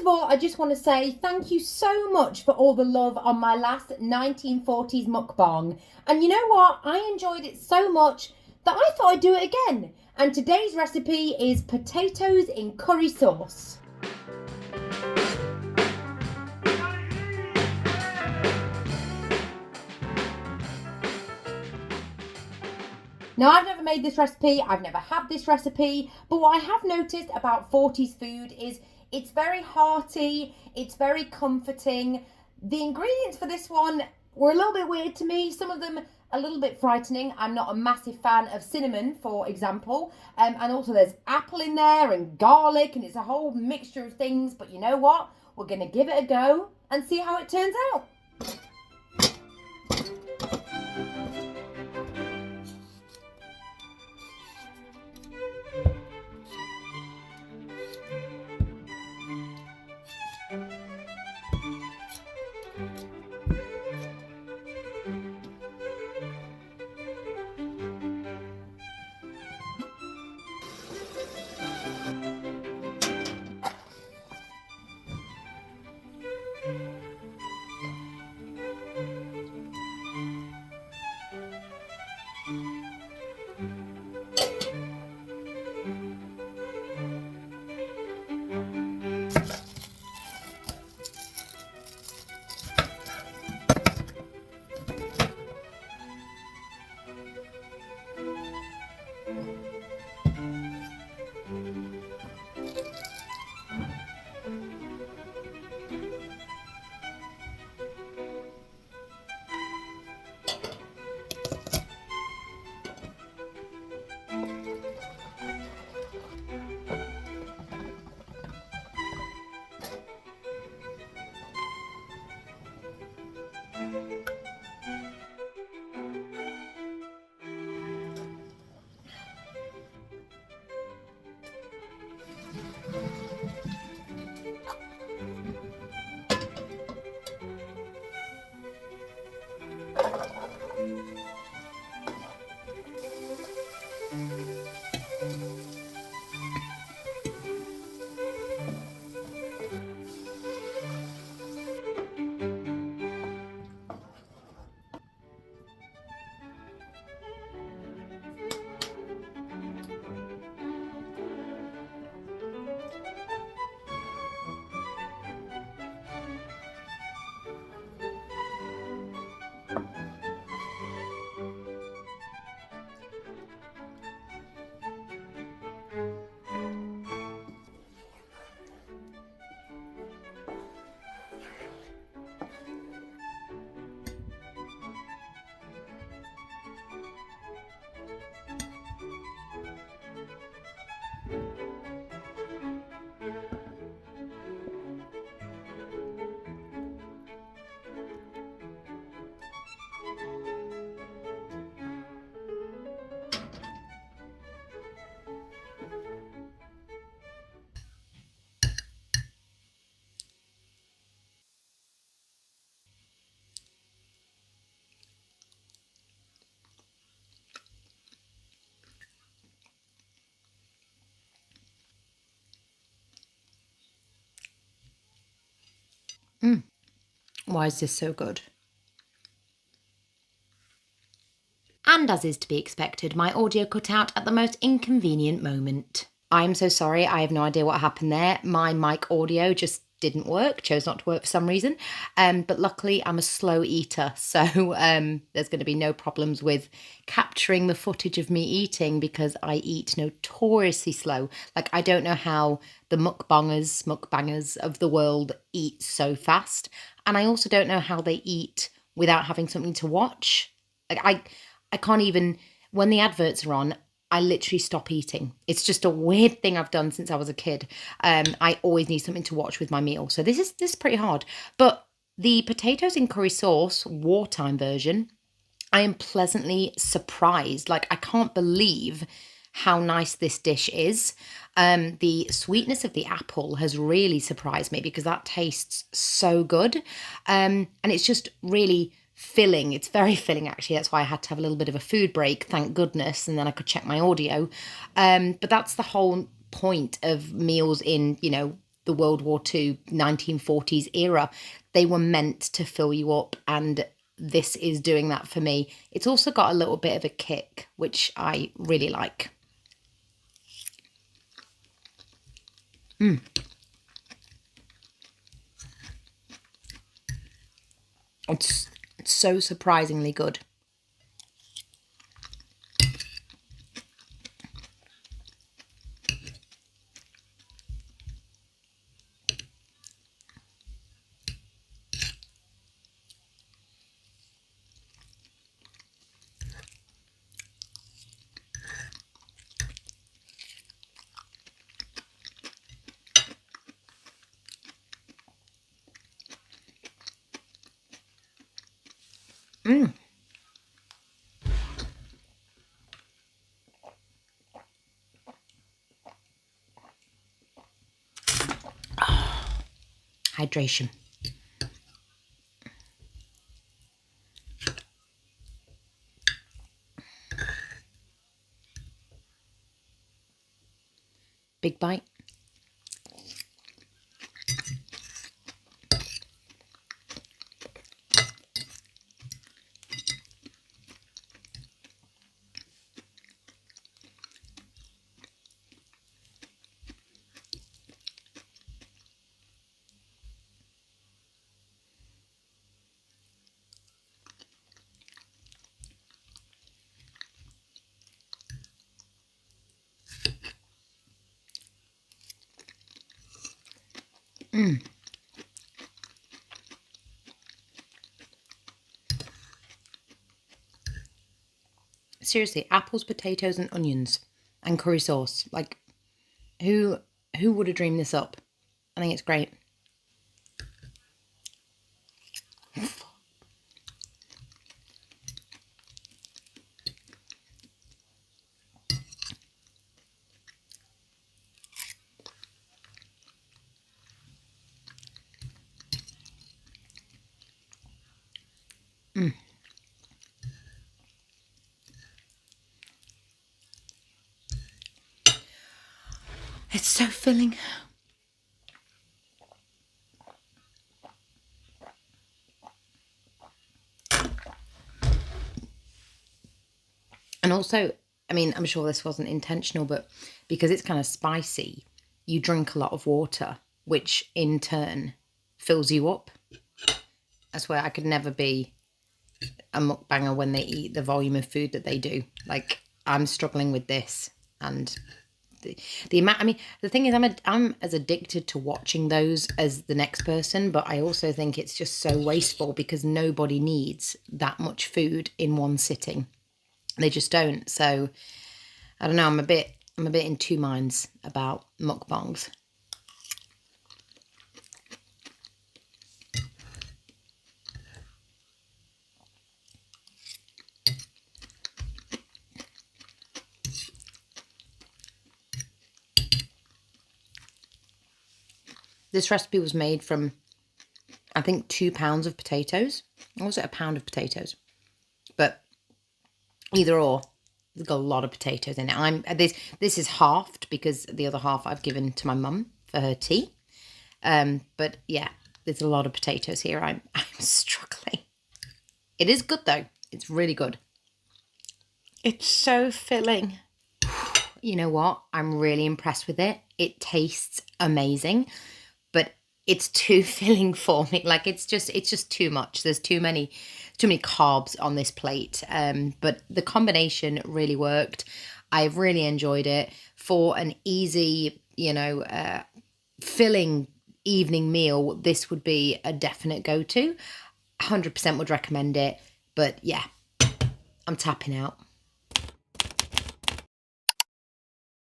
of all, I just want to say thank you so much for all the love on my last 1940s mukbang. And you know what? I enjoyed it so much that I thought I'd do it again. And today's recipe is potatoes in curry sauce. Now, I've never made this recipe, I've never had this recipe, but what I have noticed about 40s food is it's very hearty, it's very comforting. The ingredients for this one were a little bit weird to me, some of them a little bit frightening. I'm not a massive fan of cinnamon, for example, and also there's apple in there and garlic, and it's a whole mixture of things, but you know what? We're going to give it a go and see how it turns out. Why is this so good? And as is to be expected, my audio cut out at the most inconvenient moment. I'm so sorry, I have no idea what happened there. My mic audio just didn't work, chose not to work for some reason. But luckily I'm a slow eater, so there's going to be no problems with capturing the footage of me eating because I eat notoriously slow. Like, I don't know how the mukbangers of the world eat so fast. And I also don't know how they eat without having something to watch. Like, I can't even, when the adverts are on, I literally stop eating. It's just a weird thing I've done since I was a kid. I always need something to watch with my meal. So this is pretty hard. But the potatoes in curry sauce, wartime version, I am pleasantly surprised. Like, I can't believe how nice this dish is. The sweetness of the apple has really surprised me because that tastes so good. And it's just really filling. It's very filling, actually. That's why I had to have a little bit of a food break, thank goodness, and then I could check my audio. But that's the whole point of meals in, the World War II, 1940s era. They were meant to fill you up, and this is doing that for me. It's also got a little bit of a kick, which I really like. It's so surprisingly good. Hydration. Big bite. Seriously, apples, potatoes, and onions, and curry sauce. Like, who would have dreamed this up? I think it's great. It's so filling. And also, I mean, I'm sure this wasn't intentional, but because it's kind of spicy, you drink a lot of water, which in turn fills you up. I swear I could never be a mukbanger when they eat the volume of food that they do. Like, I'm struggling with this, and the amount. I mean, the thing is, I'm as addicted to watching those as the next person, but I also think it's just so wasteful because nobody needs that much food in one sitting. They just don't. So I don't know. I'm a bit in two minds about mukbangs. This recipe was made from, I think, 2 pounds of potatoes. Or was it a pound of potatoes? But either or, it's got a lot of potatoes in it. This is halved because the other half I've given to my mum for her tea. But yeah, there's a lot of potatoes here. I'm struggling. It is good though. It's really good. It's so filling. You know what? I'm really impressed with it. It tastes amazing, but it's too filling for me. Like, it's just too much. There's too many carbs on this plate. But the combination really worked. I've really enjoyed it for an easy, filling evening meal. This would be a definite go-to. 100% would recommend it. But yeah, I'm tapping out.